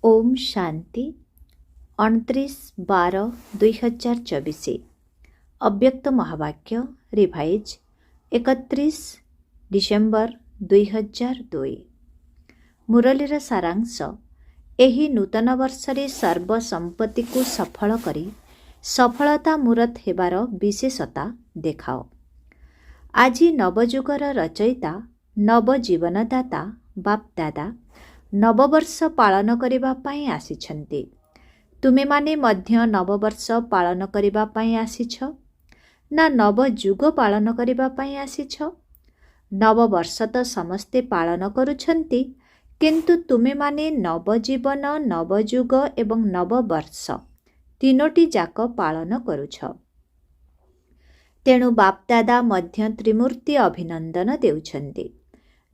ओम शांति 29/12/2024 अव्यक्त महावाक्य revise 31 December 2002। मुरलीर सारांश एही नूतन वर्षरे सर्वसंपत्ति को सफल करी सफलता मूरत हेबार विशेषता देखाओ। आज नवजुगर रचयिता नवजीवनदाता बापदादा नववर्ष पालन करिबा पाई आसिछन्ति। तुमे माने मध्य नववर्ष पालन करिबा पाई आसिछ ना नवजुग पालन करिबा पाई आसिछ? नववर्ष तो समस्ते पालन करुछन्ति, किंतु तुमे माने नवजीवन नवजुग एवं नववर्ष तीनोटी जाक पालन करुछ। तेणु बापदादा मध्य त्रिमूर्ति अभिनंदन देउछन्ति।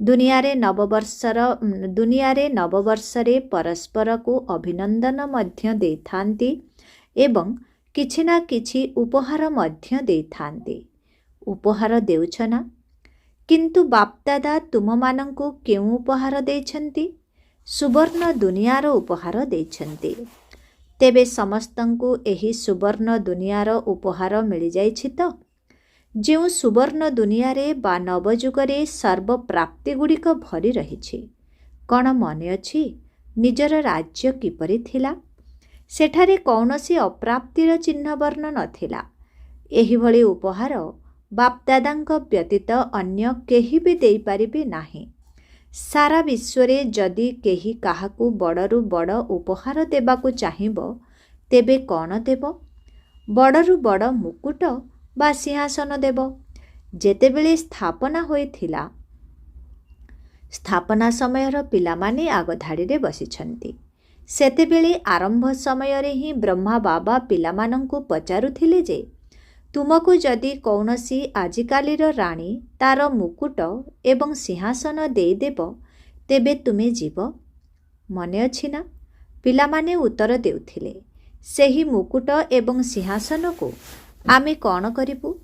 दुनियारे नववर्षरे परस्पर को अभिनंदन मध्य देथान्ति एवं किछि ना किछि उपहार मध्य देथान्ति। उपहार देउछ ना? किंतु बापदादा तुम मानंकु केउ उपहार देछन्ति? सुवर्ण दुनियार उपहार देछन्ति। तेबे समस्तंकु एही सुवर्ण दुनियार उपहार मिली जाइछि तो? जो सुवर्ण दुनिया रे बा नवजुगरे सर्व प्राप्ति गुड़िक भरी रही। कौन मने अछि निजर राज्य किपरि थिला? सेठारे कौनसी अप्राप्तिर चिन्ह वर्ण नथिला। एही भली उपहार बापदादांक व्यतीत अन्य केही भी देई परिबे नाही। सारा विश्वरे जदि केही काहाकू बड़रू बड़ उपहार देबाकू चाहिबो तेबे कौन देबो? बड़रू बड़ मुकुट बा सिंहासन देव। जेतेबेले स्थापना होइथिला, स्थापना समयर पिलामाने आग धाड़ीरे बसिछन्ति। सेतेबेले आरंभ समय रे ही ब्रह्मा बाबा पिलामानंकु पचारुथिले जे तुमको जदि कौनसी आजिकालीर राणी तार मुकुट एवं सिंहासन देदेव तेबे तुमे जीव? मने अछि ना? पिलामाने उत्तर देउथिले, सेही मुकुट एवं सिंहासन को आमे कौन करिबु?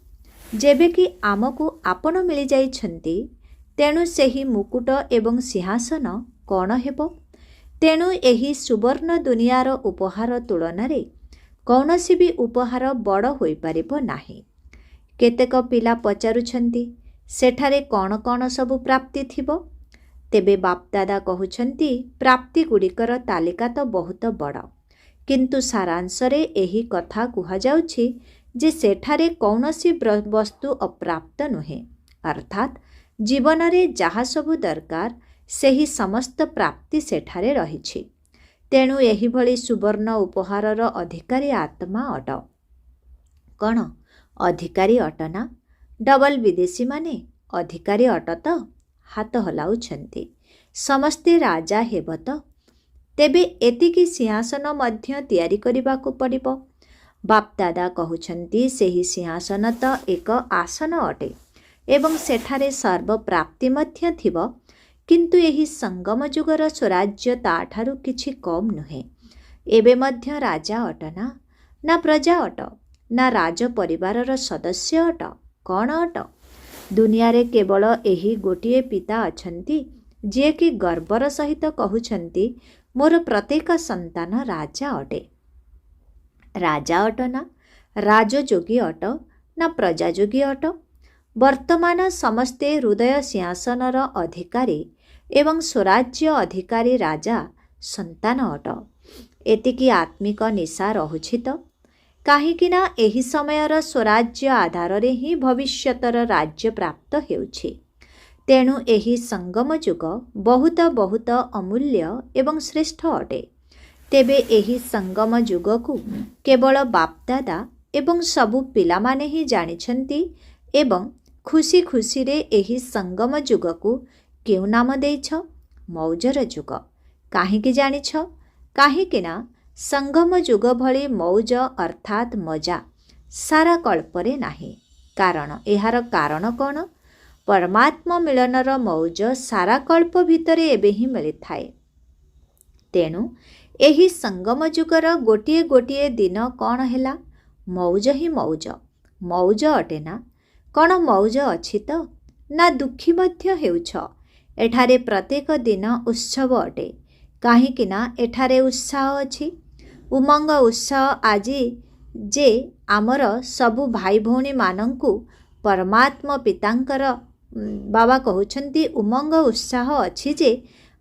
जेबे कि आमको आपण मिली जाइछन्ति, तेणु सेही मुकुट एवं सिंहासन कौन हेबो? तेणु एही सुवर्ण दुनियार उपहार तुलन रे कौनसी भी उपहार बड़ होई परिबो नाही। केतेक पिला पचारुछन्ति, सेठारे कौन कौन सबु प्राप्ति थिबो? तेबे बापदादा कहुछन्ति, प्राप्ति गुड़िकर तालिका तो बहुत बड़, किंतु सारांश रे एही कथा कुहा जाउछि जे सेठारे कौनसी वस्तु अप्राप्त नुहे। अर्थात जीवन रे जहा सबु दरकार सेही समस्त प्राप्ति सेठारे रहिछि। तेणु एही भली सुवर्ण उपहारर अधिकारी आत्मा अट। कौन अधिकारी अटना? डबल विदेशी माने अधिकारी अट तो? हाथ हलाउछन्ति। समस्ते राजा हेब तो? तेबे एतिकी सिंहासन मध्य तयारी करिबाकू पड़िबो। बापदादा कहुछन्ति, सेही सिंहासन तो एक आसन अटे एवं सेठारे सर्व प्राप्ति मध्य थिबो, किंतु एही संगम जुगर स्वराज्य ताठारु किछि कम नुहे। एबे मध्य राजा अटना? ना प्रजा अट? ना राज परिवारर सदस्य अट? कौन अट? दुनिया रे केवल एही गोटिए पिता अछन्ति जे कि गर्वर सहित कहुछन्ति, मोर प्रत्येक संतान राजा अटे। राजा अट ना? राजयोगी अट ना प्रजायोगी अट? वर्तमान समस्ते हृदय सिंहासनर अधिकारी एवं स्वराज्य अधिकारी राजा संतान अट। एतिकी आत्मिक निशा रहुछि तो? काहीकिना एही समयर स्वराज्य आधार रे ही भविष्यतर राज्य प्राप्त हेउछि। तेणु एही संगम जुग बहुत बहुत अमूल्य एवं श्रेष्ठ अटे। तेबे एही संगम जुग को केवल बापदादा एवं सबु पिलामाने ही जानिछन्ति एवं खुशी खुशी रे एही संगम जुग को केउ नाम देइछ? मौजर जुग। काहीकि जानिछ? काहीकिना संगम जुग भली मौज अर्थात मजा सारा कल्परे नाही। कारण एहार कारण कौन? परमात्मा मिलनर मौज सारा कल्प भितरे एबे ही मिली थाए। तेणु एही संगम जुगर गोटिए गोटिए दिन कौन हेला? मौज ही मौज। मौज अटे ना? कौन मौज अछि तो? ना दुखी मध्य हेउछ। एठारे प्रत्येक दिन उत्सव अटे। କାହିଁକି ନା ଏଠାରେ ଉତ୍ସାହ ଅଛି, ଉମଙ୍ଗ ଉତ୍ସାହ ଆଜି ଯେ ଆମର ସବୁ ଭାଇ ଭଉଣୀମାନଙ୍କୁ ପରମାତ୍ମା ପିତାଙ୍କର ବାବା କହୁଛନ୍ତି ଉମଙ୍ଗ ଉତ୍ସାହ ଅଛି ଯେ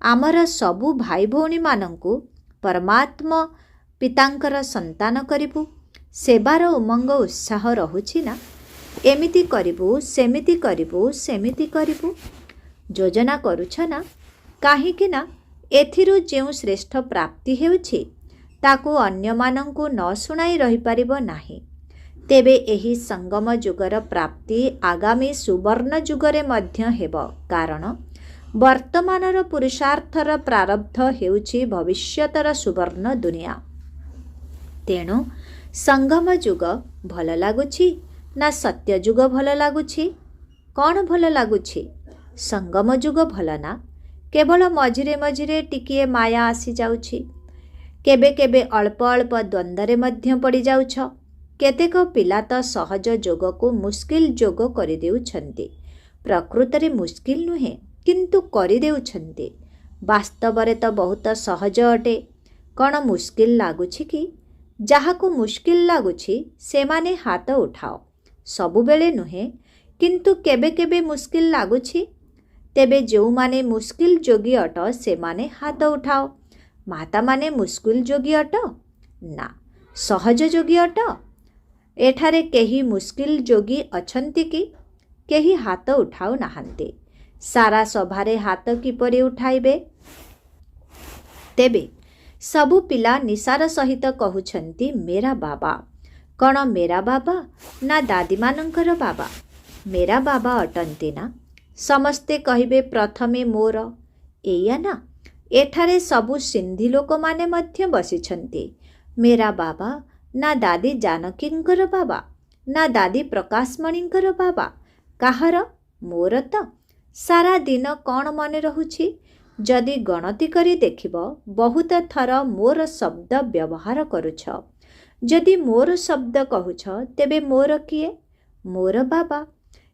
ଆମର ସବୁ ଭାଇ ଭଉଣୀମାନଙ୍କୁ ପରମାତ୍ମା ପିତାଙ୍କର ସନ୍ତାନ କରିବୁ। ସେବାର ଉମଙ୍ଗ ଉତ୍ସାହ ରହୁଛି ନା? ଏମିତି କରିବୁ, ସେମିତି କରିବୁ, ସେମିତି କରିବୁ ଯୋଜନା କରୁଛ ନା? କାହିଁକି ନା ଏଥିରୁ ଯେଉଁ ଶ୍ରେଷ୍ଠ ପ୍ରାପ୍ତି ହେଉଛି ତାକୁ ଅନ୍ୟମାନଙ୍କୁ ନ ଶୁଣାଇ ରହିପାରିବ ନାହିଁ। ତେବେ ଏହି ସଙ୍ଗମ ଯୁଗର ପ୍ରାପ୍ତି ଆଗାମୀ ସୁବର୍ଣ୍ଣ ଯୁଗରେ ମଧ୍ୟ ହେବ, କାରଣ ବର୍ତ୍ତମାନର ପୁରୁଷାର୍ଥର ପ୍ରାରବ୍ଧ ହେଉଛି ଭବିଷ୍ୟତର ସୁବର୍ଣ୍ଣ ଦୁନିଆ। ତେଣୁ ସଙ୍ଗମ ଯୁଗ ଭଲ ଲାଗୁଛି ନା ସତ୍ୟ ଯୁଗ ଭଲ ଲାଗୁଛି? କ'ଣ ଭଲ ଲାଗୁଛି? ସଙ୍ଗମ ଯୁଗ ଭଲ ନା? କେବଳ ମଝିରେ ମଝିରେ ଟିକିଏ ମାୟା ଆସିଯାଉଛି। କେବେ କେବେ ଅଳ୍ପ ଅଳ୍ପ ଦ୍ୱନ୍ଦ୍ୱରେ ମଧ୍ୟ ପଡ଼ିଯାଉଛ। କେତେକ ପିଲା ତ ସହଜ ଯୋଗକୁ ମୁସ୍କିଲ ଯୋଗ କରିଦେଉଛନ୍ତି। ପ୍ରକୃତରେ ମୁସ୍କିଲ ନୁହେଁ, କିନ୍ତୁ କରିଦେଉଛନ୍ତି। ବାସ୍ତବରେ ତ ବହୁତ ସହଜ ଅଟେ। କ'ଣ ମୁସ୍କିଲ ଲାଗୁଛି କି? ଯାହାକୁ ମୁସ୍କିଲ ଲାଗୁଛି ସେମାନେ ହାତ ଉଠାଅ। ସବୁବେଳେ ନୁହେଁ, କିନ୍ତୁ କେବେ କେବେ ମୁସ୍କିଲ ଲାଗୁଛି। ତେବେ ଯେଉଁମାନେ ମୁସ୍କିଲ ଯୋଗୀ ଅଟ ସେମାନେ ହାତ ଉଠାଅ। ମାତାମାନେ ମୁସ୍କିଲ ଯୋଗୀ ଅଟ? ନା, ସହଜ ଯୋଗୀ ଅଟ? ଏଠାରେ କେହି ମୁସ୍କିଲ ଯୋଗୀ ଅଛନ୍ତି କି? କେହି ହାତ ଉଠାଉ ନାହାନ୍ତି। ସାରା ସଭାରେ ହାତ କିପରି ଉଠାଇବେ? ତେବେ ସବୁ ପିଲା ନିଶାର ସହିତ କହୁଛନ୍ତି ମେରା ବାବା। କ'ଣ ମେରା ବାବା ନା ଦାଦୀମାନଙ୍କର ବାବା? ମେରା ବାବା ଅଟନ୍ତି ନା? ସମସ୍ତେ କହିବେ ପ୍ରଥମେ ମୋର। ଏଇଆ ନା? ଏଠାରେ ସବୁ ସିନ୍ଧି ଲୋକମାନେ ମଧ୍ୟ ବସିଛନ୍ତି। ମେରା ବାବା ନା ଦାଦୀ ଜାନକୀଙ୍କର ବାବା ନା ଦାଦୀ ପ୍ରକାଶମଣୀଙ୍କର ବାବା? କାହାର? ମୋର ତ। ସାରା ଦିନ କ'ଣ ମନେ ରହୁଛି? ଯଦି ଗଣତି କରି ଦେଖିବ ବହୁତ ଥର ମୋର ଶବ୍ଦ ବ୍ୟବହାର କରୁଛ। ଯଦି ମୋର ଶବ୍ଦ କହୁଛ ତେବେ ମୋର କିଏ? ମୋର ବାବା।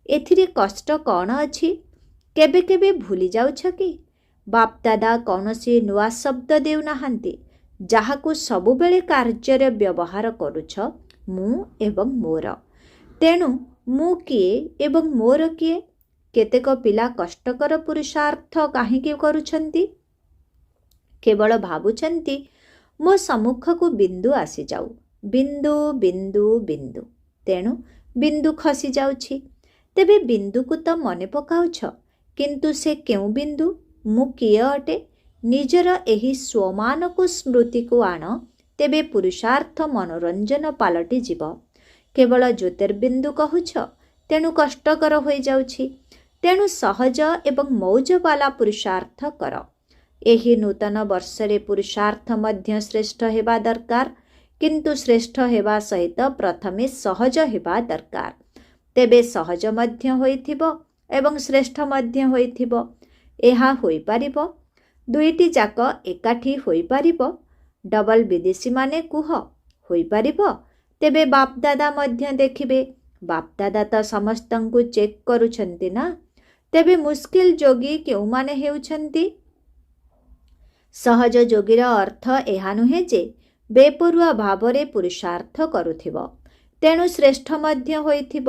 ଏଥିରେ କଷ୍ଟ କ'ଣ ଅଛି? କେବେ କେବେ ଭୁଲି ଯାଉଛ କି ବାପଦାଦା କୌଣସି ନୂଆ ଶବ୍ଦ ଦେଉନାହାନ୍ତି, ଯାହାକୁ ସବୁବେଳେ କାର୍ଯ୍ୟରେ ବ୍ୟବହାର କରୁଛ ମୁଁ ଏବଂ ମୋର। ତେଣୁ ମୁଁ କିଏ ଏବଂ ମୋର କିଏ? କେତେକ ପିଲା କଷ୍ଟକର ପୁରୁଷାର୍ଥ କାହିଁକି କରୁଛନ୍ତି? କେବଳ ଭାବୁଛନ୍ତି ମୋ ସମ୍ମୁଖକୁ ବିନ୍ଦୁ ଆସିଯାଉ। ବିନ୍ଦୁ ବିନ୍ଦୁ ବିନ୍ଦୁ। ତେଣୁ ବିନ୍ଦୁ ଖସି ଯାଉଛି। ତେବେ ବିନ୍ଦୁକୁ ତ ମନେ ପକାଉଛ, କିନ୍ତୁ ସେ କେଉଁ ବିନ୍ଦୁ? ମୁଁ କିଏ ଅଟେ? ନିଜର ଏହି ସ୍ୱମାନକୁ ସ୍ମୃତିକୁ ଆଣ, ତେବେ ପୁରୁଷାର୍ଥ ମନୋରଞ୍ଜନ ପାଲଟିଯିବ। କେବଳ ଜ୍ୟୋତିର୍ବିନ୍ଦୁ କହୁଛ, ତେଣୁ କଷ୍ଟକର ହୋଇଯାଉଛି। ତେଣୁ ସହଜ ଏବଂ ମୌଜବାଲା ପୁରୁଷାର୍ଥ କର। ଏହି ନୂତନ ବର୍ଷରେ ପୁରୁଷାର୍ଥ ମଧ୍ୟ ଶ୍ରେଷ୍ଠ ହେବା ଦରକାର, କିନ୍ତୁ ଶ୍ରେଷ୍ଠ ହେବା ସହିତ ପ୍ରଥମେ ସହଜ ହେବା ଦରକାର। ତେବେ ସହଜ ମଧ୍ୟ ହୋଇଥିବ ଏବଂ ଶ୍ରେଷ୍ଠ ମଧ୍ୟ ହୋଇଥିବ। ଏହା ହୋଇପାରିବ? ଦୁଇଟି ଯାକ ଏକାଠି ହୋଇପାରିବ? ଡବଲ ବିଦେଶୀମାନେ କୁହ, ହୋଇପାରିବ? ତେବେ ବାପଦାଦା ମଧ୍ୟ ଦେଖିବେ। ବାପଦାଦା ତ ସମସ୍ତଙ୍କୁ ଚେକ୍ କରୁଛନ୍ତି ନା? ତେବେ ମୁସ୍କିଲ ଯୋଗୀ କେଉଁମାନେ ହେଉଛନ୍ତି? ସହଜ ଯୋଗୀର ଅର୍ଥ ଏହା ନୁହେଁ ଯେ ବେପରୁଆ ଭାବରେ ପୁରୁଷାର୍ଥ କରୁଥିବ। ତେଣୁ ଶ୍ରେଷ୍ଠ ମଧ୍ୟ ହୋଇଥିବ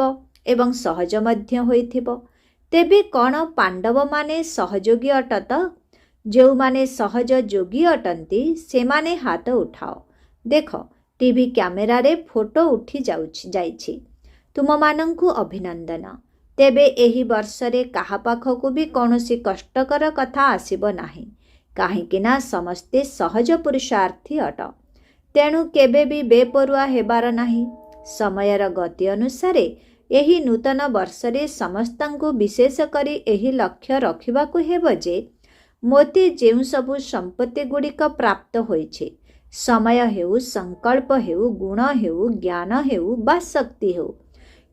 ଏବଂ ସହଜ ମଧ୍ୟ ହୋଇଥିବ। ତେବେ କ'ଣ ପାଣ୍ଡବମାନେ ସହଯୋଗୀ ଅଟତ? ଯେଉଁମାନେ ସହଜ ଯୋଗୀ ଅଟନ୍ତି ସେମାନେ ହାତ ଉଠାଅ। ଦେଖ, ଟିଭି କ୍ୟାମେରାରେ ଫଟୋ ଉଠି ଯାଇଛି। ତୁମମାନଙ୍କୁ ଅଭିନନ୍ଦନ। ତେବେ ଏହି ବର୍ଷରେ କାହା ପାଖକୁ ବି କୌଣସି କଷ୍ଟକର କଥା ଆସିବ ନାହିଁ, କାହିଁକି ନା ସମସ୍ତେ ସହଜ ପୁରୁଷାର୍ଥୀ ଅଟ। ତେଣୁ କେବେ ବି ବେପରୁଆ ହେବାର ନାହିଁ। ସମୟର ଗତି ଅନୁସାରେ ଏହି ନୂତନ ବର୍ଷରେ ସମସ୍ତଙ୍କୁ ବିଶେଷ କରି ଏହି ଲକ୍ଷ୍ୟ ରଖିବାକୁ ହେବ ଯେ ମୋତେ ଯେଉଁ ସବୁ ସମ୍ପତ୍ତି ଗୁଡ଼ିକ ପ୍ରାପ୍ତ ହୋଇଛି, ସମୟ ହେଉ, ସଂକଳ୍ପ ହେଉ, ଗୁଣ ହେଉ, ଜ୍ଞାନ ହେଉ ବା ଶକ୍ତି ହେଉ,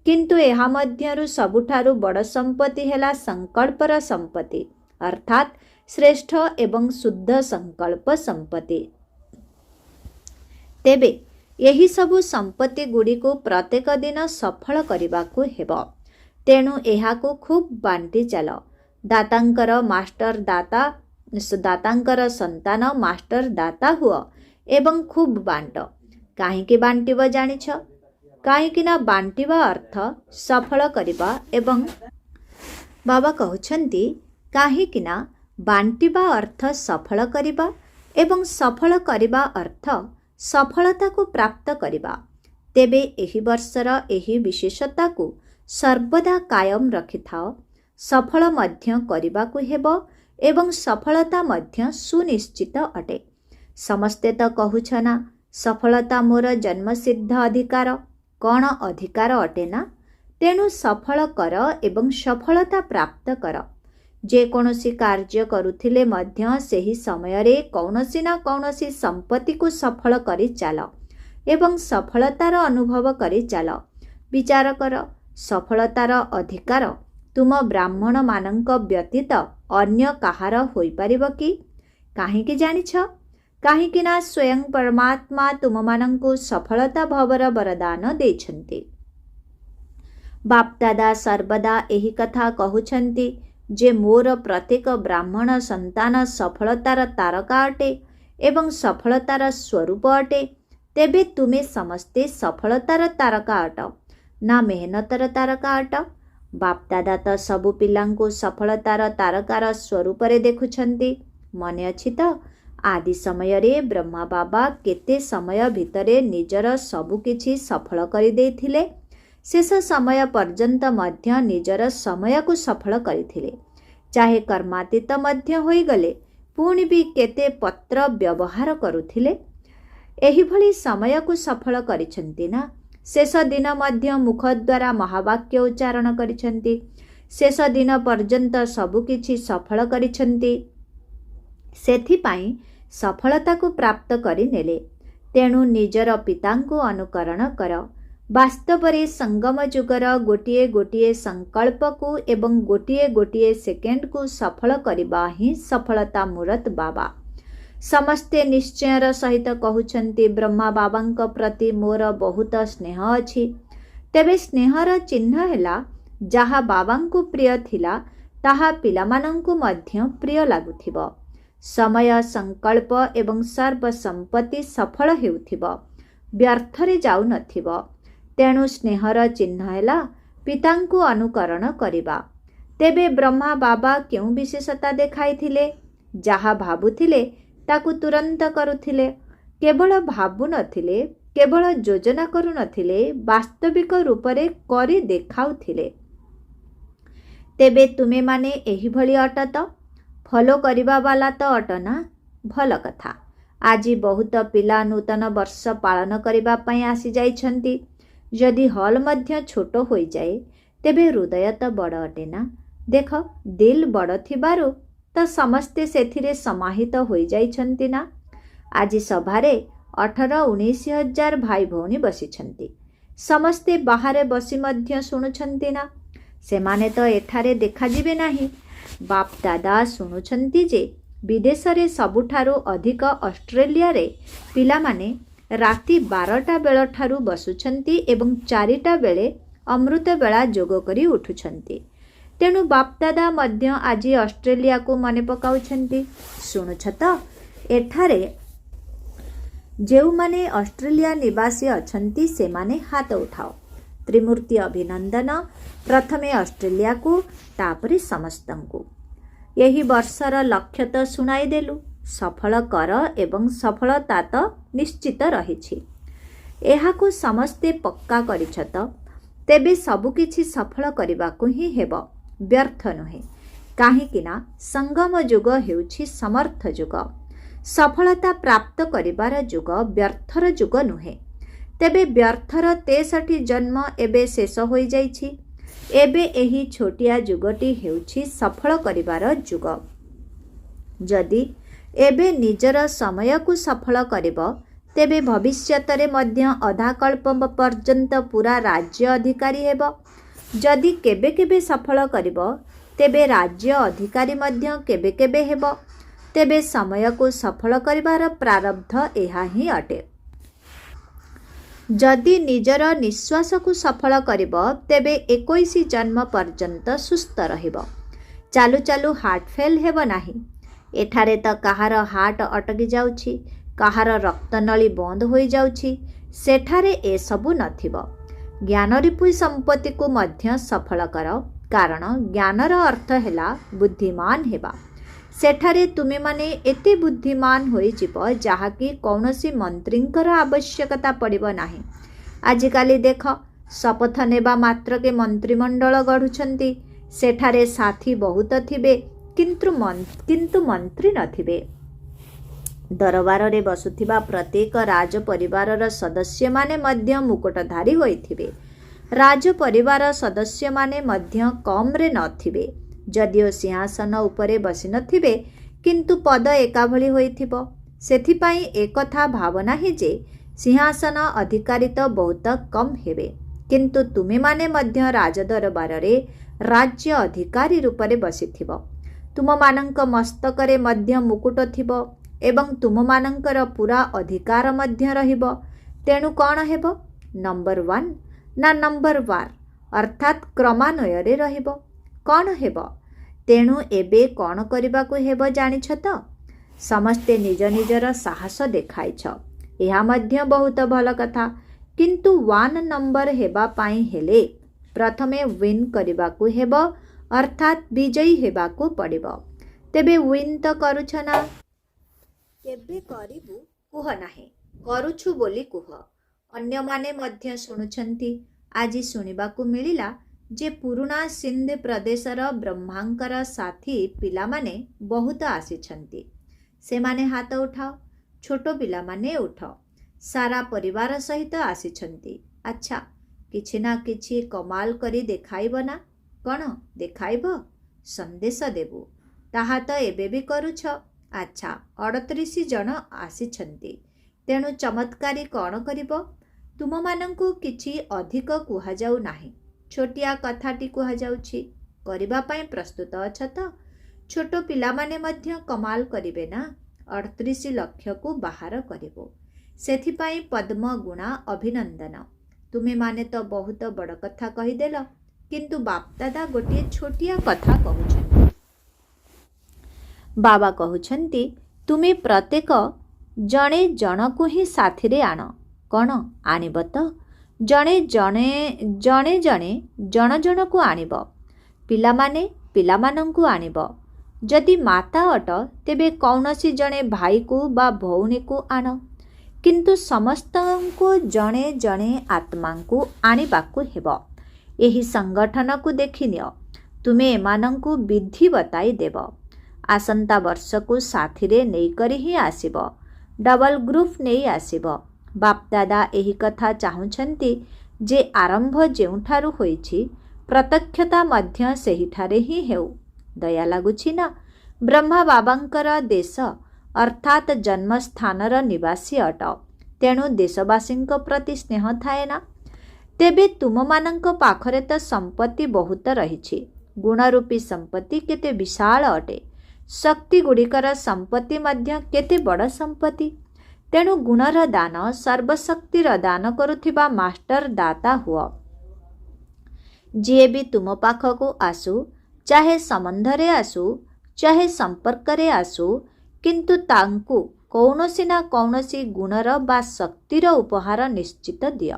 କିନ୍ତୁ ଏହା ମଧ୍ୟରୁ ସବୁଠାରୁ ବଡ଼ ସମ୍ପତ୍ତି ହେଲା ସଂକଳ୍ପର ସମ୍ପତ୍ତି, ଅର୍ଥାତ୍ ଶ୍ରେଷ୍ଠ ଏବଂ ଶୁଦ୍ଧ ସଂକଳ୍ପ ସମ୍ପତ୍ତି। ତେବେ ଏହି ସବୁ ସମ୍ପତ୍ତି ଗୁଡ଼ିକୁ ପ୍ରତ୍ୟେକ ଦିନ ସଫଳ କରିବାକୁ ହେବ। ତେଣୁ ଏହାକୁ ଖୁବ୍ ବାଣ୍ଟି ଚାଲ। ଦାତାଙ୍କର ମାଷ୍ଟର ଦାତା ଦାତାଙ୍କର ସନ୍ତାନ ମାଷ୍ଟର ଦାତା ହୁଅ ଏବଂ ଖୁବ୍ ବାଣ୍ଟ। କାହିଁକି ବାଣ୍ଟିବ ଜାଣିଛ? କାହିଁକି ନା ବାଣ୍ଟିବା ଅର୍ଥ ସଫଳ କରିବା। ଏବଂ ବାବା କହୁଛନ୍ତି କାହିଁକି ନା ବାଣ୍ଟିବା ଅର୍ଥ ସଫଳ କରିବା ଏବଂ ସଫଳ କରିବା ଅର୍ଥ ସଫଳତାକୁ ପ୍ରାପ୍ତ କରିବା। ତେବେ ଏହି ବର୍ଷର ଏହି ବିଶେଷତାକୁ ସର୍ବଦା କାୟମ ରଖିଥାଅ। ସଫଳ ମଧ୍ୟ କରିବାକୁ ହେବ ଏବଂ ସଫଳତା ମଧ୍ୟ ସୁନିଶ୍ଚିତ ଅଟେ। ସମସ୍ତେ ତ କହୁଛ ନା ସଫଳତା ମୋର ଜନ୍ମସିଦ୍ଧ ଅଧିକାର। କ'ଣ ଅଧିକାର ଅଟେ ନା? ତେଣୁ ସଫଳ କର ଏବଂ ସଫଳତା ପ୍ରାପ୍ତ କର। ଯେକୌଣସି କାର୍ଯ୍ୟ କରୁଥିଲେ ମଧ୍ୟ ସେହି ସମୟରେ କୌଣସି ନା କୌଣସି ସମ୍ପତ୍ତିକୁ ସଫଳ କରି ଚାଲ ଏବଂ ସଫଳତାର ଅନୁଭବ କରି ଚାଲ। ବିଚାର କର, ସଫଳତାର ଅଧିକାର ତୁମ ବ୍ରାହ୍ମଣମାନଙ୍କ ବ୍ୟତୀତ ଅନ୍ୟ କାହାର ହୋଇପାରିବ କି? କାହିଁକି ଜାଣିଛ? କାହିଁକି ନା ସ୍ୱୟଂ ପରମାତ୍ମା ତୁମମାନଙ୍କୁ ସଫଳତା ଭାବର ବରଦାନ ଦେଇଛନ୍ତି। ବାପଦାଦା ସର୍ବଦା ଏହି କଥା କହୁଛନ୍ତି ଯେ ମୋର ପ୍ରତ୍ୟେକ ବ୍ରାହ୍ମଣ ସନ୍ତାନ ସଫଳତାର ତାରକା ଅଟେ ଏବଂ ସଫଳତାର ସ୍ୱରୂପ ଅଟେ। ତେବେ ତୁମେ ସମସ୍ତେ ସଫଳତାର ତାରକା ଅଟ ନା ମେହନତର ତାରକା ଅଟ? ବାପଦାଦା ତ ସବୁ ପିଲାଙ୍କୁ ସଫଳତାର ତାରକାର ସ୍ୱରୂପରେ ଦେଖୁଛନ୍ତି। ମନେ ଅଛି ତ? ଆଦି ସମୟରେ ବ୍ରହ୍ମା ବାବା କେତେ ସମୟ ଭିତରେ ନିଜର ସବୁକିଛି ସଫଳ କରିଦେଇଥିଲେ। ଶେଷ ସମୟ ପର୍ଯ୍ୟନ୍ତ ମଧ୍ୟ ନିଜର ସମୟକୁ ସଫଳ କରିଥିଲେ। ଚାହେ କର୍ମାତୀତ ମଧ୍ୟ ହୋଇଗଲେ ପୁଣି ବି କେତେ ପତ୍ର ବ୍ୟବହାର କରୁଥିଲେ। ଏହିଭଳି ସମୟକୁ ସଫଳ କରିଛନ୍ତି ନା? ଶେଷ ଦିନ ମଧ୍ୟ ମୁଖ ଦ୍ୱାରା ମହାବାକ୍ୟ ଉଚ୍ଚାରଣ କରିଛନ୍ତି। ଶେଷ ଦିନ ପର୍ଯ୍ୟନ୍ତ ସବୁକିଛି ସଫଳ କରିଛନ୍ତି। ସେଥିପାଇଁ ସଫଳତାକୁ ପ୍ରାପ୍ତ କରିନେଲେ। ତେଣୁ ନିଜର ପିତାଙ୍କୁ ଅନୁକରଣ କର। ବାସ୍ତବରେ ସଙ୍ଗମ ଯୁଗର ଗୋଟିଏ ଗୋଟିଏ ସଂକଳ୍ପକୁ ଏବଂ ଗୋଟିଏ ଗୋଟିଏ ସେକେଣ୍ଡକୁ ସଫଳ କରିବା ହିଁ ସଫଳତା ମୂରତ ବାବା। ସମସ୍ତେ ନିଶ୍ଚୟର ସହିତ କହୁଛନ୍ତି ବ୍ରହ୍ମା ବାବାଙ୍କ ପ୍ରତି ମୋର ବହୁତ ସ୍ନେହ ଅଛି। ତେବେ ସ୍ନେହର ଚିହ୍ନ ହେଲା ଯାହା ବାବାଙ୍କୁ ପ୍ରିୟ ଥିଲା ତାହା ପିଲାମାନଙ୍କୁ ମଧ୍ୟ ପ୍ରିୟ ଲାଗୁଥିବ। ସମୟ, ସଂକଳ୍ପ ଏବଂ ସର୍ବ ସମ୍ପତ୍ତି ସଫଳ ହେଉଥିବ, ବ୍ୟର୍ଥରେ ଯାଉନଥିବ। ତେଣୁ ସ୍ନେହର ଚିହ୍ନ ହେଲା ପିତାଙ୍କୁ ଅନୁକରଣ କରିବା। ତେବେ ବ୍ରହ୍ମା ବାବା କେଉଁ ବିଶେଷତା ଦେଖାଇଥିଲେ? ଯାହା ଭାବୁଥିଲେ ତାକୁ ତୁରନ୍ତ କରୁଥିଲେ। କେବଳ ଭାବୁନଥିଲେ, କେବଳ ଯୋଜନା କରୁନଥିଲେ, ବାସ୍ତବିକ ରୂପରେ କରି ଦେଖାଉଥିଲେ। ତେବେ ତୁମେମାନେ ଏହିଭଳି ଅଟ ତ? ଫଲୋ କରିବା ବାଲା ତ ଅଟ ନା? ଭଲ କଥା। ଆଜି ବହୁତ ପିଲା ନୂତନ ବର୍ଷ ପାଳନ କରିବା ପାଇଁ ଆସିଯାଇଛନ୍ତି। ଯଦି ହଲ୍ ମଧ୍ୟ ଛୋଟ ହୋଇଯାଏ ତେବେ ହୃଦୟ ତ ବଡ଼ ଅଟେ ନା? ଦେଖ, ଦିଲ୍ ବଡ଼ ଥିବାରୁ ତ ସମସ୍ତେ ସେଥିରେ ସମାହିତ ହୋଇଯାଇଛନ୍ତି ନା? ଆଜି ସଭାରେ 18-19 ହଜାର ଭାଇ ଭଉଣୀ ବସିଛନ୍ତି। ସମସ୍ତେ ବାହାରେ ବସି ମଧ୍ୟ ଶୁଣୁଛନ୍ତି ନା? ସେମାନେ ତ ଏଠାରେ ଦେଖାଯିବେ ନାହିଁ। ବାପ ଦାଦା ଶୁଣୁଛନ୍ତି ଯେ ବିଦେଶରେ ସବୁଠାରୁ ଅଧିକ ଅଷ୍ଟ୍ରେଲିଆରେ ପିଲାମାନେ ରାତି 12ଟା ବେଳଠାରୁ ବସୁଛନ୍ତି ଏବଂ 4ଟା ବେଳେ ଅମୃତ ବେଳା ଯୋଗ କରି ଉଠୁଛନ୍ତି। ତେଣୁ ବାପଦାଦା ମଧ୍ୟ ଆଜି ଅଷ୍ଟ୍ରେଲିଆକୁ ମନେ ପକାଉଛନ୍ତି। ଶୁଣୁଛ ତ? ଏଠାରେ ଯେଉଁମାନେ ଅଷ୍ଟ୍ରେଲିଆ ନିବାସୀ ଅଛନ୍ତି ସେମାନେ ହାତ ଉଠାଅ। ତ୍ରିମୂର୍ତ୍ତି ଅଭିନନ୍ଦନ। ପ୍ରଥମେ ଅଷ୍ଟ୍ରେଲିଆକୁ, ତାପରେ ସମସ୍ତଙ୍କୁ। ଏହି ବର୍ଷର ଲକ୍ଷ୍ୟ ତ ଶୁଣାଇଦେଲୁ। ସଫଳ କର ଏବଂ ସଫଳତା ତ ନିଶ୍ଚିତ ରହିଛି। ଏହାକୁ ସମସ୍ତେ ପକ୍କା କରିଛ ତ? ତେବେ ସବୁକିଛି ସଫଳ କରିବାକୁ ହିଁ ହେବ, ବ୍ୟର୍ଥ ନୁହେଁ। କାହିଁକି ନା ସଙ୍ଗମ ଯୁଗ ହେଉଛି ସମର୍ଥ ଯୁଗ। ସଫଳତା ପ୍ରାପ୍ତ କରିବାର ଯୁଗ, ବ୍ୟର୍ଥର ଯୁଗ ନୁହେଁ। ତେବେ ବ୍ୟର୍ଥର 63 ଜନ୍ମ ଏବେ ଶେଷ ହୋଇଯାଇଛି। ଏବେ ଏହି ଛୋଟିଆ ଯୁଗଟି ହେଉଛି ସଫଳ କରିବାର ଯୁଗ। ଯଦି ଏବେ ନିଜର ସମୟକୁ ସଫଳ କରିବ ତେବେ ଭବିଷ୍ୟତରେ ମଧ୍ୟ ଅଧାକଳ୍ପ ପର୍ଯ୍ୟନ୍ତ ପୁରା ରାଜ୍ୟ ଅଧିକାରୀ ହେବ। ଯଦି କେବେ କେବେ ସଫଳ କରିବ ତେବେ ରାଜ୍ୟ ଅଧିକାରୀ ମଧ୍ୟ କେବେ କେବେ ହେବ। ତେବେ ସମୟକୁ ସଫଳ କରିବାର ପ୍ରାରବ୍ଧ ଏହା ହିଁ ଅଟେ। ଯଦି ନିଜର ନିଶ୍ୱାସକୁ ସଫଳ କରିବ ତେବେ 21 ଜନ୍ମ ପର୍ଯ୍ୟନ୍ତ ସୁସ୍ଥ ରହିବ। ଚାଲୁ ଚାଲୁ ହାର୍ଟ ଫେଲ୍ ହେବ ନାହିଁ। ଏଠାରେ ତ କାହାର ହାର୍ଟ ଅଟକି ଯାଉଛି, କାହାର ରକ୍ତନଳୀ ବନ୍ଦ ହୋଇଯାଉଛି। ସେଠାରେ ଏସବୁ ନଥିବ। ଜ୍ଞାନରୂପୀ ସମ୍ପତ୍ତିକୁ ମଧ୍ୟ ସଫଳ କର, କାରଣ ଜ୍ଞାନର ଅର୍ଥ ହେଲା ବୁଦ୍ଧିମାନ ହେବା। ସେଠାରେ ତୁମେମାନେ ଏତେ ବୁଦ୍ଧିମାନ ହୋଇଯିବ ଯାହାକି କୌଣସି ମନ୍ତ୍ରୀଙ୍କର ଆବଶ୍ୟକତା ପଡ଼ିବ ନାହିଁ। ଆଜିକାଲି ଦେଖ, ଶପଥ ନେବା ମାତ୍ରକେ ମନ୍ତ୍ରିମଣ୍ଡଳ ଗଢ଼ୁଛନ୍ତି। ସେଠାରେ ସାଥୀ ବହୁତ ଥିବେ, କିନ୍ତୁ ମନ୍ତ୍ରୀ ନଥିବେ। ଦରବାରରେ ବସୁଥିବା ପ୍ରତ୍ୟେକ ରାଜ ପରିବାରର ସଦସ୍ୟମାନେ ମଧ୍ୟ ମୁକୁଟଧାରୀ ହୋଇଥିବେ। ରାଜ ପରିବାର ସଦସ୍ୟମାନେ ମଧ୍ୟ କମ୍ରେ ନଥିବେ। ଯଦିଓ ସିଂହାସନ ଉପରେ ବସିନଥିବେ, କିନ୍ତୁ ପଦ ଏକାଭଳି ହୋଇଥିବ। ସେଥିପାଇଁ ଏକଥା ଭାବ ନାହିଁ ଯେ ସିଂହାସନ ଅଧିକାରୀ ତ ବହୁତ କମ୍ ହେବେ, କିନ୍ତୁ ତୁମେମାନେ ମଧ୍ୟ ରାଜଦରବାରରେ ରାଜ୍ୟ ଅଧିକାରୀ ରୂପରେ ବସିଥିବ। ତୁମମାନଙ୍କ ମସ୍ତକରେ ମଧ୍ୟ ମୁକୁଟ ଥିବ ଏବଂ ତୁମମାନଙ୍କର ପୁରା ଅଧିକାର ମଧ୍ୟ ରହିବ। ତେଣୁ କ'ଣ ହେବ? ନମ୍ବର 1 ନା ନମ୍ବର 12, ଅର୍ଥାତ୍ କ୍ରମାନ୍ୱୟରେ ରହିବ। କ'ଣ ହେବ? ତେଣୁ ଏବେ କ'ଣ କରିବାକୁ ହେବ ଜାଣିଛ ତ? ସମସ୍ତେ ନିଜ ନିଜର ସାହସ ଦେଖାଇଛ, ଏହା ମଧ୍ୟ ବହୁତ ଭଲ କଥା। କିନ୍ତୁ 1 ନମ୍ବର ହେବା ପାଇଁ ହେଲେ ପ୍ରଥମେ ୱିନ୍ କରିବାକୁ ହେବ, ଅର୍ଥାତ୍ ବିଜୟୀ ହେବାକୁ ପଡ଼ିବ। ତେବେ ୱିନ୍ ତ କରୁଛ ନା? କେବେ କରିବୁ କୁହ ନାହିଁ, କରୁଛୁ ବୋଲି କୁହ। ଅନ୍ୟମାନେ ମଧ୍ୟ ଶୁଣୁଛନ୍ତି। ଆଜି ଶୁଣିବାକୁ ମିଳିଲା ଯେ ପୁରୁଣା ସିନ୍ଧ ପ୍ରଦେଶର ବ୍ରହ୍ମାଙ୍କର ସାଥୀ ପିଲାମାନେ ବହୁତ ଆସିଛନ୍ତି। ସେମାନେ ହାତ ଉଠାଅ। ଛୋଟ ପିଲାମାନେ ଉଠ। ସାରା ପରିବାର ସହିତ ଆସିଛନ୍ତି। ଆଚ୍ଛା, କିଛି ନା କିଛି କମାଲ କରି ଦେଖାଇବ ନା? କ'ଣ ଦେଖାଇବ? ସନ୍ଦେଶ ଦେବୁ। ତାହା ତ ଏବେ ବି କରୁଛ। ଆଚ୍ଛା, 38 ଜଣ ଆସିଛନ୍ତି। ତେଣୁ ଚମତ୍କାରୀ କ'ଣ କରିବ? ତୁମମାନଙ୍କୁ କିଛି ଅଧିକ କୁହାଯାଉ ନାହିଁ, ଛୋଟିଆ କଥାଟି କୁହାଯାଉଛି। କରିବା ପାଇଁ ପ୍ରସ୍ତୁତ ଅଛ ତ? ଛୋଟ ପିଲାମାନେ ମଧ୍ୟ କମାଲ କରିବେ ନା? 38 ଲକ୍ଷକୁ ବାହାର କରିବ। ସେଥିପାଇଁ ପଦ୍ମଗୁଣା ଅଭିନନ୍ଦନ। ତୁମେମାନେ ତ ବହୁତ ବଡ଼ କଥା କହିଦେଲ, କିନ୍ତୁ ବାପଦାଦା ଗୋଟିଏ ଛୋଟିଆ କଥା କହୁଛନ୍ତି। ବାବା କହୁଛନ୍ତି, ତୁମେ ପ୍ରତ୍ୟେକ ଜଣେ ଜଣକୁ ହିଁ ସାଥିରେ ଆଣ। କ'ଣ ଆଣିବ ତ? ଜଣେ ଜଣକୁ ଆଣିବ। ପିଲାମାନେ ପିଲାମାନଙ୍କୁ ଆଣିବ। ଯଦି ମାତା ଅଟ, ତେବେ କୌଣସି ଜଣେ ଭାଇକୁ ବା ଭଉଣୀକୁ ଆଣ। କିନ୍ତୁ ସମସ୍ତଙ୍କୁ ଜଣେ ଜଣେ ଆତ୍ମାଙ୍କୁ ଆଣିବାକୁ ହେବ। ଏହି ସଂଗଠନକୁ ଦେଖିନିଅ। ତୁମେ ଏମାନଙ୍କୁ ବିଧି ବତାଇ ଦେବ। ଆସନ୍ତା ବର୍ଷକୁ ସାଥିରେ ନେଇକରି ହିଁ ଆସିବ। ଡବଲ ଗ୍ରୁପ୍ ନେଇ ଆସିବ। ବାପଦାଦା ଏହି କଥା ଚାହୁଁଛନ୍ତି ଯେ ଆରମ୍ଭ ଯେଉଁଠାରୁ ହୋଇଛି, ପ୍ରତ୍ୟକ୍ଷତା ମଧ୍ୟ ସେହିଠାରେ ହିଁ ହେଉ। ଦୟା ଲାଗୁଛି ନା? ବ୍ରହ୍ମା ବାବାଙ୍କର ଦେଶ ଅର୍ଥାତ୍ ଜନ୍ମସ୍ଥାନର ନିବାସୀ ଅଟ। ତେଣୁ ଦେଶବାସୀଙ୍କ ପ୍ରତି ସ୍ନେହ ଥାଏ ନା? ତେବେ ତୁମମାନଙ୍କ ପାଖରେ ତ ସମ୍ପତ୍ତି ବହୁତ ରହିଛି। ଗୁଣରୂପୀ ସମ୍ପତ୍ତି କେତେ ବିଶାଳ ଅଟେ। ଶକ୍ତିଗୁଡ଼ିକର ସମ୍ପତ୍ତି ମଧ୍ୟ କେତେ ବଡ଼ ସମ୍ପତ୍ତି। ତେଣୁ ଗୁଣର ଦାନ, ସର୍ବଶକ୍ତିର ଦାନ କରୁଥିବା ମାଷ୍ଟର ଦାତା ହୁଅ। ଯିଏ ବି ତୁମ ପାଖକୁ ଆସୁ, ଚାହେ ସମ୍ବନ୍ଧରେ ଆସୁ, ଚାହେ ସମ୍ପର୍କରେ ଆସୁ, କିନ୍ତୁ ତାଙ୍କୁ କୌଣସି ନା କୌଣସି ଗୁଣର ବା ଶକ୍ତିର ଉପହାର ନିଶ୍ଚିତ ଦିଅ।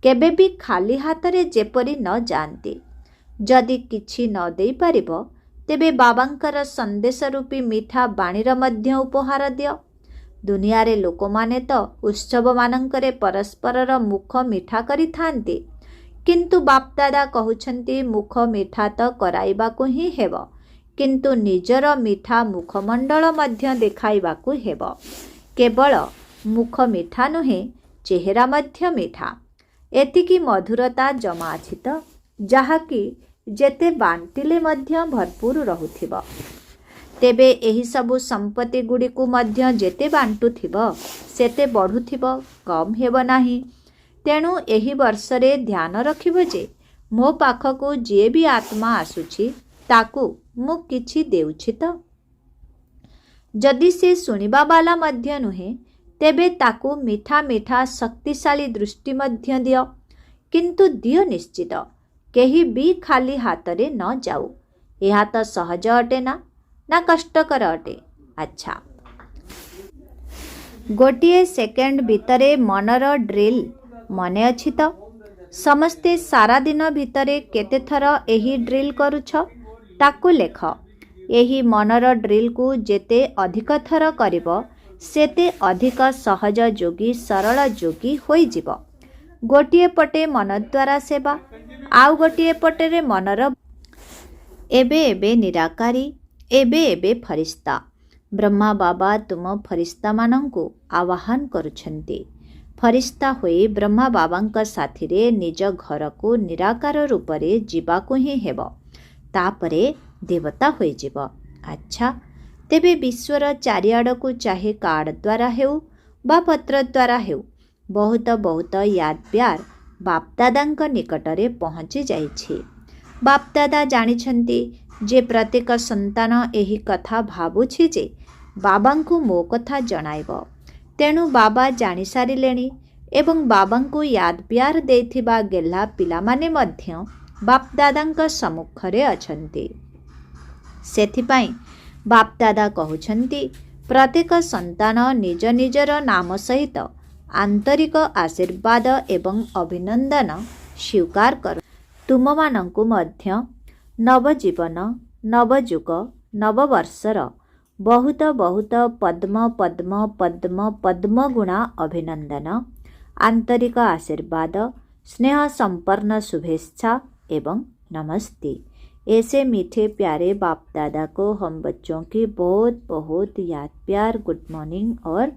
କେବେ ବି ଖାଲି ହାତରେ ଯେପରି ନ ଯାଆନ୍ତି। ଯଦି କିଛି ନ ଦେଇପାରିବ, ତେବେ ବାବାଙ୍କର ସନ୍ଦେଶ ରୂପୀ ମିଠା ବାଣୀର ମଧ୍ୟ ଉପହାର ଦିଅ। ଦୁନିଆରେ ଲୋକମାନେ ତ ଉତ୍ସବମାନଙ୍କରେ ପରସ୍ପରର ମୁଖ ମିଠା କରିଥାନ୍ତି, କିନ୍ତୁ ବାପଦାଦା କହୁଛନ୍ତି ମୁଖ ମିଠା ତ କରାଇବାକୁ ହିଁ ହେବ, କିନ୍ତୁ ନିଜର ମିଠା ମୁଖମଣ୍ଡଳ ମଧ୍ୟ ଦେଖାଇବାକୁ ହେବ। କେବଳ ମୁଖ ମିଠା ନୁହେଁ, ଚେହେରା ମଧ୍ୟ ମିଠା। ଏତିକି ମଧୁରତା ଜମା ଅଛି ତ, ଯାହାକି ଯେତେ ବାଣ୍ଟିଲେ ମଧ୍ୟ ଭରପୁର ରହୁଥିବ। ତେବେ ଏହିସବୁ ସମ୍ପତ୍ତି ଗୁଡ଼ିକୁ ମଧ୍ୟ ଯେତେ ବାଣ୍ଟୁଥିବ, ସେତେ ବଢ଼ୁଥିବ, କମ୍ ହେବ ନାହିଁ। ତେଣୁ ଏହି ବର୍ଷରେ ଧ୍ୟାନ ରଖିବ ଯେ ମୋ ପାଖକୁ ଯିଏ ବି ଆତ୍ମା ଆସୁଛି, ତାକୁ ମୁଁ କିଛି ଦେଉଛି ତ? ଯଦି ସେ ଶୁଣିବା ବାଲା ମଧ୍ୟ ନୁହେଁ, ତେବେ ତାକୁ ମିଠା ମିଠା ଶକ୍ତିଶାଳୀ ଦୃଷ୍ଟି ମଧ୍ୟ ଦିଅ। କିନ୍ତୁ ଦିଅ ନିଶ୍ଚିତ। କେହି ବି ଖାଲି ହାତରେ ନ ଯାଉ। ଏହା ତ ସହଜ ଅଟେ ନା କଷ୍ଟକର ଅଟେ? ଆଚ୍ଛା, ଗୋଟିଏ ସେକେଣ୍ଡ ଭିତରେ ମନର ଡ୍ରିଲ୍ ମନେ ଅଛି ତ? ସମସ୍ତେ ସାରା ଦିନ ଭିତରେ କେତେ ଥର ଏହି ଡ୍ରିଲ୍ କରୁଛ ତାକୁ ଲେଖ। ଏହି ମନର ଡ୍ରିଲ୍କୁ ଯେତେ ଅଧିକ ଥର କରିବ ସେତେ ଅଧିକ ସହଜ ଯୋଗୀ ସରଳ ଯୋଗୀ ହୋଇଯିବ। ଗୋଟିଏ ପଟେ ମନ ଦ୍ୱାରା ସେବା, ଆଉ ଗୋଟିଏ ପଟରେ ମନର ଏବେ ଏବେ ନିରାକାରୀ, ଏବେ ଏବେ ଫରିସ୍ତା। ବ୍ରହ୍ମା ବାବା ତୁମ ଫରିସ୍ତାମାନଙ୍କୁ ଆହ୍ୱାନ କରୁଛନ୍ତି। ଫରିସ୍ତା ହୋଇ ବ୍ରହ୍ମା ବାବାଙ୍କ ସାଥିରେ ନିଜ ଘରକୁ ନିରାକାର ରୂପରେ ଯିବାକୁ ହିଁ ହେବ, ତାପରେ ଦେବତା ହୋଇଯିବ। ଆଚ୍ଛା, ତେବେ ବିଶ୍ୱର ଚାରିଆଡ଼କୁ ଚାହେ କାର୍ଡ଼ ଦ୍ୱାରା ହେଉ ବା ପତ୍ର ଦ୍ୱାରା ହେଉ, ବହୁତ ବହୁତ ୟାଦ୍ ପ୍ୟାର ବାପଦାଦାଙ୍କ ନିକଟରେ ପହଞ୍ଚି ଯାଇଛି। ବାପଦାଦା ଜାଣିଛନ୍ତି ଯେ ପ୍ରତ୍ୟେକ ସନ୍ତାନ ଏହି କଥା ଭାବୁଛି ଯେ ବାବାଙ୍କୁ ମୋ କଥା ଜଣାଇବ। ତେଣୁ ବାବା ଜାଣିସାରିଲେଣି ଏବଂ ବାବାଙ୍କୁ ୟାଦ୍ ପ୍ୟାର ଦେଇଥିବା ଗେହ୍ଲା ପିଲାମାନେ ମଧ୍ୟ ବାପଦାଦାଙ୍କ ସମ୍ମୁଖରେ ଅଛନ୍ତି। ସେଥିପାଇଁ ବାପଦାଦା କହୁଛନ୍ତି ପ୍ରତ୍ୟେକ ସନ୍ତାନ ନିଜ ନିଜର ନାମ ସହିତ ଆନ୍ତରିକ ଆଶୀର୍ବାଦ ଏବଂ ଅଭିନନ୍ଦନ ସ୍ୱୀକାର କର। ତୁମମାନଙ୍କୁ ମଧ୍ୟ ନବଜୀବନ, ନବଯୁଗ, ନବବର୍ଷର ବହୁତ ବହୁତ ପଦ୍ମ ପଦ୍ମ ପଦ୍ମ ପଦ୍ମଗୁଣା ଅଭିନନ୍ଦନ, आंतरिक आशीर्वाद, स्नेह संपन्न शुभेच्छा एवं नमस्ते। ऐसे मीठे प्यारे बाप दादा को हम बच्चों की बहुत बहुत याद प्यार गुड मॉर्निंग और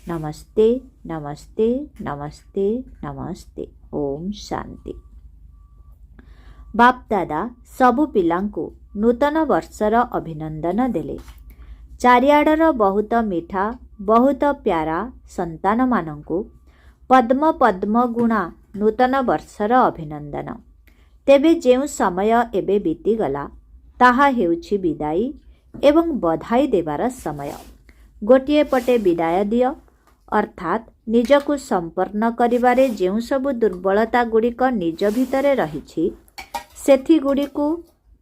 नमस्ते नमस्ते नमस्ते नमस्ते। ओम शांति। बाप दादा सबु पिलांकु नूतन वर्षर अभिनंदन देले। चारिआडर बहुत मीठा बहुत प्यारा संतान मानंकु पद्म पद्म गुणा नूतन वर्षर अभिनंदन। तेबे जेउ समय एबे बीतीगला ताहा हेउछि विदाई एवं बधाई देवार समय। गोटिए पटे विदाय दियो अर्थात निजकु संपन्न करिबारे जेउ सबु दुर्बलता गुड़िक निज भितरे रहिछि सेथि गुड़िकु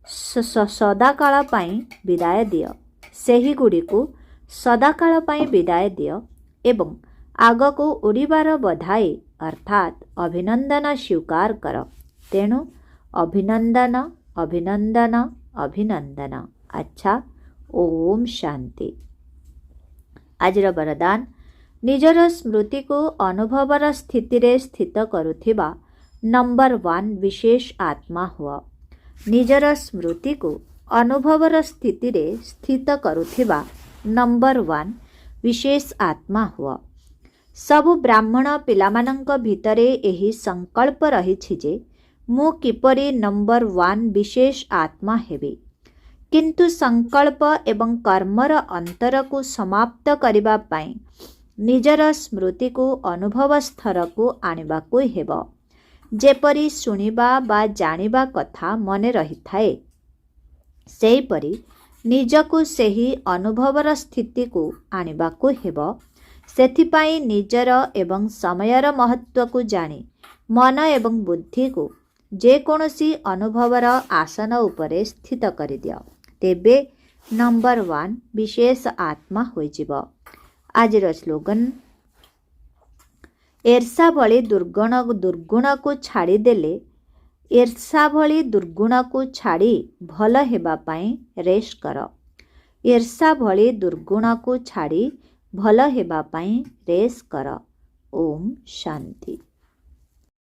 सदाकाल पाई विदाय दियो। सेही गुड़िकु सदाकाल पाई विदाय दियो एवं आगको उड़ीबार बधाई अर्थात अभिनंदन स्वीकार कर। तेणु अभिनंदन अभिनंदन अभिनंदन। अच्छा, ओम शांति। आजिर वरदान निजर स्मृति को अनुभवर स्थिति रे स्थित करुथिबा नंबर 1 विशेष आत्मा हुआ। निजर स्मृति को अनुभवर स्थिति रे स्थित करुथिबा नंबर 1 विशेष आत्मा हुआ। सबु ब्राह्मण पिलामानंक भितरे एही संकल्प रहिछि जे मु किपरि नंबर 1 विशेष आत्मा हेबी। किंतु संकल्प एवं कर्मर अंतर को समाप्त करिबा पाई निजर स्मृति को अनुभव स्तर को आनिबा को हेबो। जेपरि सुनिबा बा जानिबा कथा मने रही थाए सेहीपरि निजको सेही अनुभवर स्थिति को आनिबा को हेबो। सेथिपाई निजर एवं समयर महत्व को जानी मन एवं बुद्धि को जेकोसी अनुभवर आसन उपरे स्थित करि दियो। तेबे नंबर 1 विशेष आत्मा होइजिबो। आजिर स्लोगन ईर्षा भली दुर्गुण को छाड़ी देले ईर्षा भली दुर्गुण को छाड़ी भल हेबा पाई रेस्ट कर। ईर्षा भली दुर्गुण को छाड़ी भल हेबा पाई रेस कर। ओम शांति।